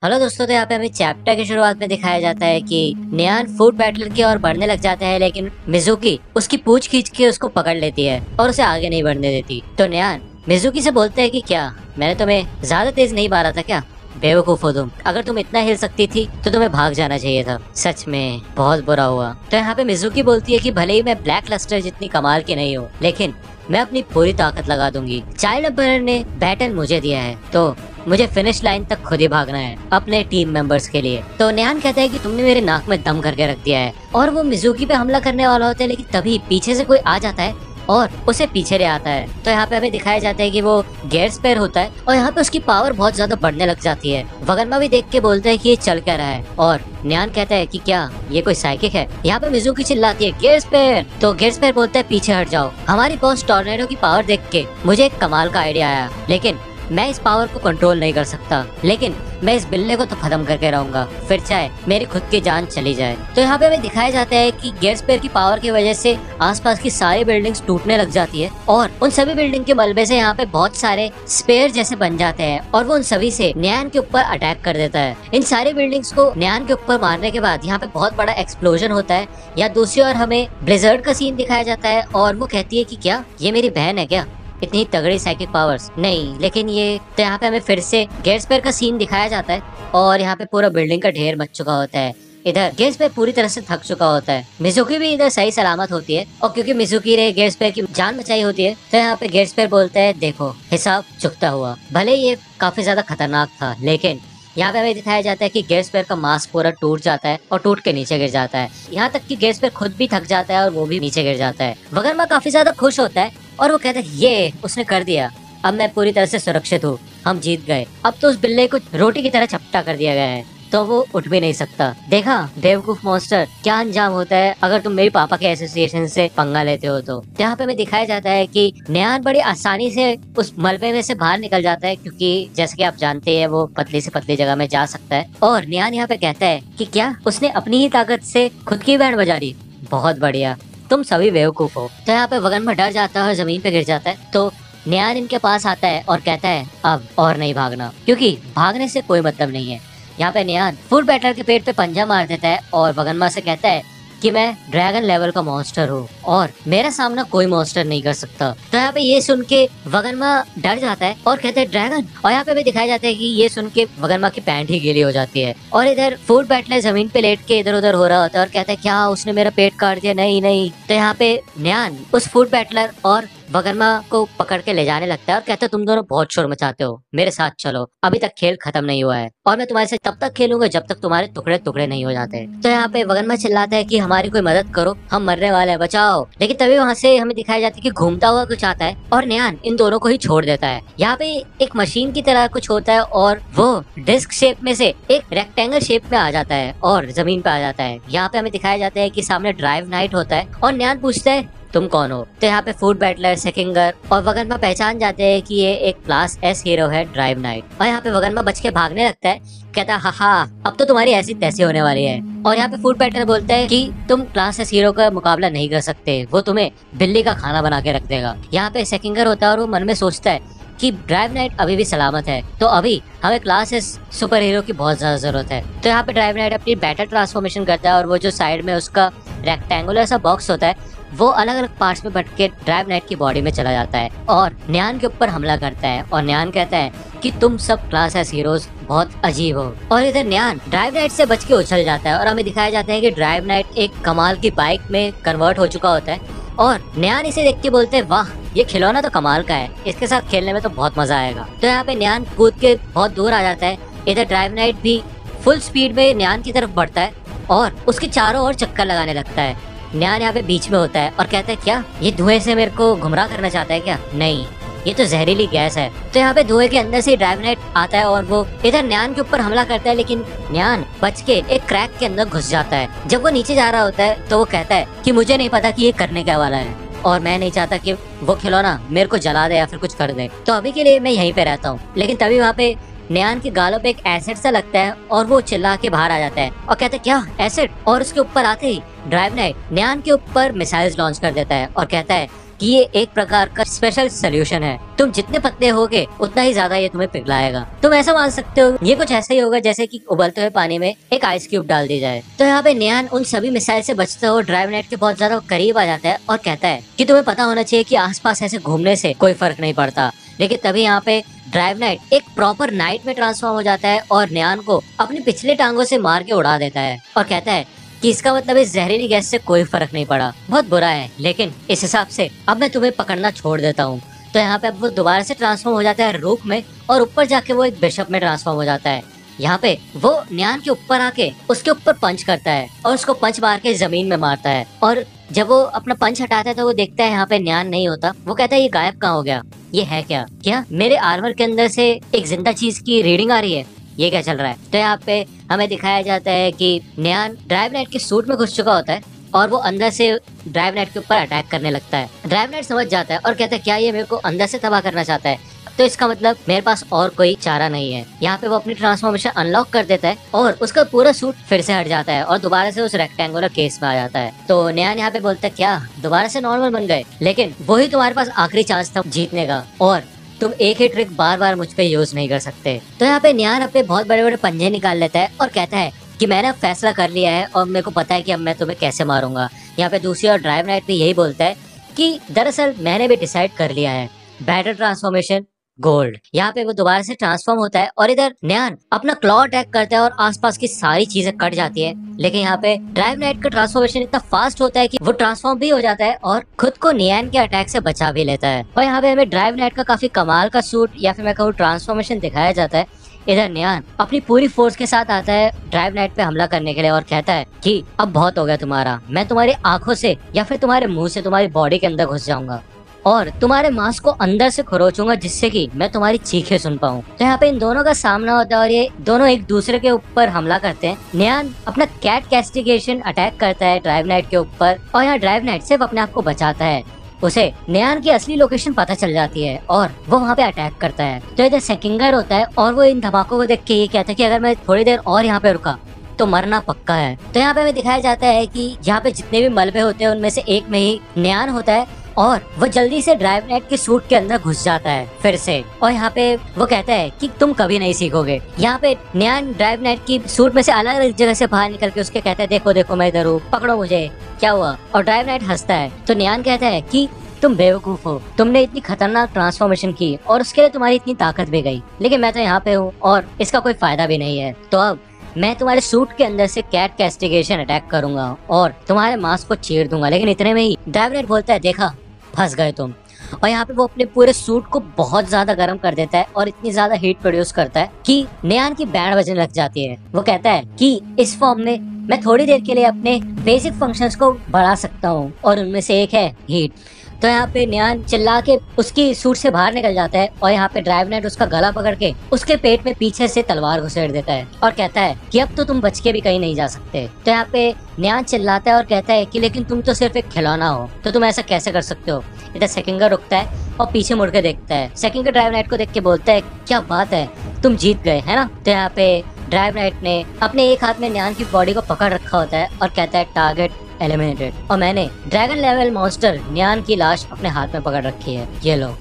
Hello दोस्तों, तो यहाँ पे हमें चैप्टर की शुरुआत में दिखाया जाता है कि नियान फूड बैटल की ओर बढ़ने लग जाता है, लेकिन मिजुकी उसकी पूंछ खींच के उसको पकड़ लेती है और उसे आगे नहीं बढ़ने देती। तो नियान मिजुकी से बोलते हैं कि क्या मैंने तुम्हें ज्यादा तेज नहीं मारा था क्या? बेवकूफ हो तुम। अगर तुम इतना हिल सकती थी तो तुम्हें भाग जाना चाहिए था। सच में बहुत बुरा हुआ। तो यहाँ पे मिजुकी बोलती है कि भले ही मैं ब्लैक लस्टर जितनी कमाल की नहीं हूँ, लेकिन मैं अपनी पूरी ताकत लगा दूंगी। चाइल्ड एम्पायर ने बैटन मुझे दिया है, तो मुझे फिनिश लाइन तक खुद ही भागना है अपने टीम मेंबर्स के लिए। तो नियान कहता है कि तुमने मेरे नाक में दम करके रख दिया है, और वो मिजुकी पे हमला करने वाला होता है, लेकिन तभी पीछे से कोई आ जाता है और उसे पीछे ले आता है। तो यहाँ पे हमें दिखाया जाता है कि वो गेयर स्पेयर होता है और यहाँ पे उसकी पावर बहुत ज्यादा बढ़ने लग जाती है। वगन्मा भी देख के बोलता है कि ये चल क्या रहा है, और नियान कहता है कि क्या ये कोई साइकिक है? यहाँ पे मिजुकी चिल्लाती है गेयर स्पेयर। तो गेयर स्पेयर बोलता है पीछे हट जाओ। हमारी बॉस टॉर्नेडो की पावर देख के मुझे एक कमाल का आइडिया आया, लेकिन मैं इस पावर को कंट्रोल नहीं कर सकता, लेकिन मैं इस बिल्ले को तो खत्म करके रहूंगा, फिर चाहे मेरी खुद की जान चली जाए। तो यहाँ पे हमें दिखाया जाता है कि गेयर स्पेयर की पावर की वजह से आसपास की सारी बिल्डिंग्स टूटने लग जाती है, और उन सभी बिल्डिंग के मलबे से यहाँ पे बहुत सारे स्पेयर जैसे बन जाते हैं, और वो उन सभी से नियान के ऊपर अटैक कर देता है। इन सारी बिल्डिंग्स को नियान के ऊपर मारने के बाद यहाँ पे बहुत बड़ा एक्सप्लोजन होता है। या दूसरी ओर हमें ब्लिजर्ड का सीन दिखाया जाता है, और वो कहती है कि क्या ये मेरी बहन है क्या, इतनी तगड़ी साइकिक पावर्स? नहीं, लेकिन ये तो यहाँ पे हमें फिर से गेयर स्पेयर का सीन दिखाया जाता है, और यहाँ पे पूरा बिल्डिंग का ढेर मच चुका होता है। इधर गेयर स्पेयर पूरी तरह से थक चुका होता है। मिजुकी भी इधर सही सलामत होती है, और क्योंकि मिजुकी ने गेयर स्पेयर की जान बचाई होती है, तो यहाँ पे गेयर स्पेयर बोलता है देखो हिसाब चुकता हुआ। भले ये काफी ज्यादा खतरनाक था, लेकिन यहाँ पे हमें दिखाया जाता है कि गेयर स्पेयर का मास्क पूरा टूट जाता है और टूट के नीचे गिर जाता है। यहाँ तक कि गेयर स्पेयर खुद भी थक जाता है और वो भी नीचे गिर जाता है। वगन्मा काफी ज्यादा खुश होता है और वो कहता है ये उसने कर दिया, अब मैं पूरी तरह से सुरक्षित हूँ, हम जीत गए। अब तो उस बिल्ले को रोटी की तरह चपटा कर दिया गया है, तो वो उठ भी नहीं सकता। देखा बेवकूफ मॉन्स्टर, क्या अंजाम होता है अगर तुम मेरे पापा के एसोसिएशन से पंगा लेते हो। तो यहाँ पे हमें दिखाया जाता है कि नियान बड़ी आसानी से उस मलबे में से बाहर निकल जाता है, क्योंकि जैसे कि आप जानते हैं वो पतली से पतली जगह में जा सकता है। और नियान यहाँ पे कहता है कि क्या उसने अपनी ही ताकत से खुद की बैंड बजा दी? बहुत बढ़िया, तुम सभी बेवकूफ हो। तो यहाँ पे वगन्मा डर जाता है और जमीन पे गिर जाता है। तो नियान इनके पास आता है और कहता है अब और नहीं भागना, क्योंकि भागने से कोई मतलब नहीं है। यहाँ पे नियान फूड बैटल के पेट पे पंजा मार देता है और वगन्मा से कहता है कि मैं ड्रैगन लेवल का मॉन्स्टर हूँ और मेरा सामना कोई मॉन्स्टर नहीं कर सकता। तो यहाँ पे ये सुन के वगन्मा डर जाता है और कहते हैं ड्रैगन। और यहाँ पे भी दिखाया जाता है कि ये सुन के वगन्मा की पैंट ही गीली हो जाती है, और इधर फूड बैटलर जमीन पे लेट के इधर उधर हो रहा होता है और कहता है क्या उसने मेरा पेट काट दिया? नहीं नहीं। तो यहाँ पे नियान उस फूड बैटलर और वगन्मा को पकड़ के ले जाने लगता है और कहता है तुम दोनों बहुत शोर मचाते हो, मेरे साथ चलो, अभी तक खेल खत्म नहीं हुआ है और मैं तुम्हारे साथ तब तक खेलूंगा जब तक तुम्हारे टुकड़े टुकड़े नहीं हो जाते। तो यहाँ पे वगन्मा चिल्लाता है कि हमारी कोई मदद करो, हम मरने वाले हैं, बचाओ। लेकिन तभी वहाँ से हमें दिखाया जाता है कि घूमता हुआ कुछ आता है और नियान इन दोनों को ही छोड़ देता है। यहाँ पे एक मशीन की तरह कुछ होता है और वो डिस्क शेप में से एक रेक्टेंगल शेप में आ जाता है और जमीन पे आ जाता है। यहाँ पे हमें दिखाया जाता है कि सामने ड्राइव नाइट होता है और नियान पूछता है तुम कौन हो? तो यहाँ पे फूड बैटलर, सेकिंगर और वगन्मा पहचान जाते हैं कि ये एक क्लास एस हीरो है ड्राइव नाइट। और यहाँ पे वगन्मा बच के भागने लगता है, कहता है हाँ अब तो तुम्हारी ऐसी तैसी होने वाली है। और यहाँ पे फूड बैटलर बोलता है कि तुम क्लास एस हीरो का मुकाबला नहीं कर सकते, वो तुम्हें बिल्ली का खाना बना के रख देगा। यहाँ पे सेकिंगर होता है और वो मन में सोचता है कि ड्राइव नाइट अभी भी सलामत है, तो अभी हमें क्लास एस सुपर हीरो की बहुत ज्यादा जरूरत है। तो यहाँ पे ड्राइव नाइट अपनी बैटल ट्रांसफॉर्मेशन करता है और वो जो साइड में उसका रेक्टेंगुलर सा बॉक्स होता है वो अलग अलग पार्ट्स में बट के ड्राइव नाइट की बॉडी में चला जाता है और नियान के ऊपर हमला करता है। और नियान कहता है कि तुम सब क्लास एस हीरोज बहुत अजीब हो। और इधर नियान ड्राइव नाइट से बच के उछल जाता है और हमें दिखाया जाता है कि ड्राइव नाइट एक कमाल की बाइक में कन्वर्ट हो चुका होता है। और नियान इसे देख के बोलते हैं वाह ये खिलौना तो कमाल का है, इसके साथ खेलने में तो बहुत मजा आएगा। तो यहाँ पे नियान कूद के बहुत दूर आ जाता है। इधर ड्राइव नाइट भी फुल स्पीड में नियान की तरफ बढ़ता है और उसके चारों ओर चक्कर लगाने लगता है। नियान यहाँ पे बीच में होता है और कहता है क्या ये धुएं से मेरे को गुमराह करना चाहता है क्या? नहीं, ये तो जहरीली गैस है। तो यहाँ पे धुएं के अंदर से ड्राइव नाइट आता है और वो इधर नियान के ऊपर हमला करता है, लेकिन नियान बच के एक क्रैक के अंदर घुस जाता है। जब वो नीचे जा रहा होता है तो वो कहता है कि मुझे नहीं पता कि ये करने क्या वाला है और मैं नहीं चाहता कि वो खिलौना मेरे को जला दे या फिर कुछ कर दे, तो अभी के लिए मैं यहीं पे रहता हूँ। लेकिन तभी वहाँ पे नियान के गालों पे एक एसिड सा लगता है और वो चिल्ला के बाहर आ जाता है और कहता है क्या एसिड? और उसके ऊपर आते ही ड्राइव नाइट नियान के ऊपर मिसाइल्स लॉन्च कर देता है और कहता है कि ये एक प्रकार का स्पेशल सोल्यूशन है, तुम जितने पतले होगे उतना ही ज्यादा ये तुम्हें पिघलाएगा। तुम ऐसा मान सकते हो ये कुछ ऐसा ही होगा जैसे कि उबलते हुए पानी में एक आइस क्यूब डाल दी जाए। तो यहाँ पे नियान उन सभी मिसाइल से बचते हुए ड्राइव नाइट के बहुत ज्यादा करीब आ जाता है और कहता है कि तुम्हें पता होना चाहिए कि आसपास ऐसे घूमने से कोई फर्क नहीं पड़ता। लेकिन तभी यहाँ पे ड्राइव नाइट एक प्रॉपर नाइट में ट्रांसफॉर्म हो जाता है और नियान को अपनी पिछले टांगों से मार के उड़ा देता है और कहता है कि इसका मतलब इस जहरीली गैस से कोई फर्क नहीं पड़ा, बहुत बुरा है, लेकिन इस हिसाब से अब मैं तुम्हें पकड़ना छोड़ देता हूँ। तो यहाँ पे अब वो दोबारा से ट्रांसफॉर्म हो जाता है रूक में और ऊपर जाके वो एक बिशप में ट्रांसफॉर्म हो जाता है। यहाँ पे वो नियान के ऊपर आके उसके ऊपर पंच करता है और उसको पंच मार के जमीन में मारता है। और जब वो अपना पंच हटाता है तो वो देखता है यहाँ पे नियान नहीं होता। वो कहता है ये गायब कहाँ हो गया, ये है क्या, क्या मेरे आर्मर के अंदर से एक जिंदा चीज की रीडिंग आ रही है, ये क्या चल रहा है। तो यहाँ पे हमें दिखाया जाता है कि नियान ड्राइव नाइट के सूट में घुस चुका होता है और वो अंदर से ड्राइव नाइट के ऊपर अटैक करने लगता है। ड्राइव नाइट समझ जाता है और कहता है क्या ये मेरे को अंदर से तबाह करना चाहता है, तो इसका मतलब मेरे पास और कोई चारा नहीं है। यहाँ पे वो अपनी ट्रांसफॉर्मेशन अनलॉक कर देता है और उसका पूरा सूट फिर से हट जाता है और दोबारा से उस रेक्टेंगुलर केस में आ जाता है। तो नियान यहाँ पे बोलता है क्या दोबारा से नॉर्मल बन गए, लेकिन वही तुम्हारे पास आखिरी चांस था जीतने का और तुम एक ही ट्रिक बार बार मुझ पे यूज नहीं कर सकते। तो यहाँ पे नियान अपने बहुत बड़े बड़े पंजे निकाल लेता है और कहता है कि मैंने अब फैसला कर लिया है और मेरे को पता है कि अब मैं तुम्हें कैसे मारूंगा। यहाँ पे दूसरी और ड्राइव नाइट भी यही बोलता है कि दरअसल मैंने भी डिसाइड कर लिया है, बैटर ट्रांसफॉर्मेशन गोल्ड। यहाँ पे वो दोबारा से ट्रांसफॉर्म होता है और इधर नियान अपना क्लॉ अटैक करता है और आसपास की सारी चीजें कट जाती है। लेकिन यहाँ पे ड्राइव नाइट का ट्रांसफॉर्मेशन इतना फास्ट होता है कि वो ट्रांसफॉर्म भी हो जाता है और खुद को नियान के अटैक से बचा भी लेता है। और यहाँ पे हमें ड्राइव नाइट का काफी कमाल का सूट या फिर मैं कहूँ ट्रांसफॉर्मेशन दिखाया जाता है। इधर नियान अपनी पूरी फोर्स के साथ आता है ड्राइव नाइट पे हमला करने के लिए और कहता है कि अब बहुत हो गया तुम्हारा, मैं तुम्हारी आंखों से या फिर तुम्हारे मुंह से तुम्हारी बॉडी के अंदर घुस जाऊंगा और तुम्हारे मांस को अंदर से खरोचूंगा जिससे कि मैं तुम्हारी चीखें सुन पाऊं। तो यहाँ पे इन दोनों का सामना होता है और ये दोनों एक दूसरे के ऊपर हमला करते हैं। नियान अपना कैट कैस्टिगेशन अटैक करता है ड्राइव नाइट के ऊपर और यहाँ ड्राइव नाइट सिर्फ अपने आप को बचाता है। उसे नियान की असली लोकेशन पता चल जाती है और वो वहाँ पे अटैक करता है। तो इधर सेकिंगर होता है और वो इन धमाकों को देख के ये कहता है कि अगर मैं थोड़ी देर और यहाँ पे रुका तो मरना पक्का है। तो यहाँ पे हमें दिखाया जाता है कि यहाँ पे जितने भी मलबे होते हैं उनमें से एक में ही नियान होता है और वो जल्दी से ड्राइव नाइट के सूट के अंदर घुस जाता है फिर से। और यहाँ पे वो कहता है कि तुम कभी नहीं सीखोगे। यहाँ पे नियान ड्राइव नाइट की सूट में से अलग अलग जगह से बाहर निकल के उसके कहता है देखो देखो मैं इधर हूँ, पकड़ो मुझे, क्या हुआ। और ड्राइव नाइट हंसता है। तो नियान कहता है कि तुम बेवकूफ हो, तुमने इतनी खतरनाक ट्रांसफॉर्मेशन की और उसके लिए तुम्हारी इतनी ताकत भी गई, लेकिन मैं तो यहाँ पे हूँ और इसका कोई फायदा भी नहीं है। तो अब मैं तुम्हारे सूट के अंदर से कैट कैस्टिगेशन अटैक करूंगा और तुम्हारे मांस को चीर दूंगा। लेकिन इतने में ही ड्राइव नाइट बोलता है देखा फंस गए तुम। और यहाँ पे वो अपने पूरे सूट को बहुत ज्यादा गर्म कर देता है और इतनी ज्यादा हीट प्रोड्यूस करता है कि नियान की बैंड बजने लग जाती है। वो कहता है कि इस फॉर्म में मैं थोड़ी देर के लिए अपने बेसिक फंक्शंस को बढ़ा सकता हूँ और उनमें से एक है हीट। तो यहाँ पे नियान चिल्ला के उसकी सूट से बाहर निकल जाता है और यहाँ पे ड्राइव नाइट उसका गला पकड़ के उसके पेट में पीछे से तलवार घुसेड़ देता है और कहता है कि अब तो तुम बच के भी कहीं नहीं जा सकते। तो यहाँ पे नियान चिल्लाता है और कहता है कि लेकिन तुम तो सिर्फ एक खिलौना हो, तो तुम ऐसा कैसे कर सकते हो। इधर सेकिंगर रुकता है और पीछे मुड़ के देखता है। सेकिंगर ड्राइव नाइट को देख के बोलता है क्या बात है, तुम जीत गए है ना। तो यहाँ पे ड्राइव नाइट ने अपने एक हाथ में नियान की बॉडी को पकड़ रखा होता है और कहता है टारगेट एलिमिनेटेड। और मैंने ड्रैगन लेवल मॉन्स्टर नियान की लाश अपने हाथ में पकड़ रखी है, ये लो।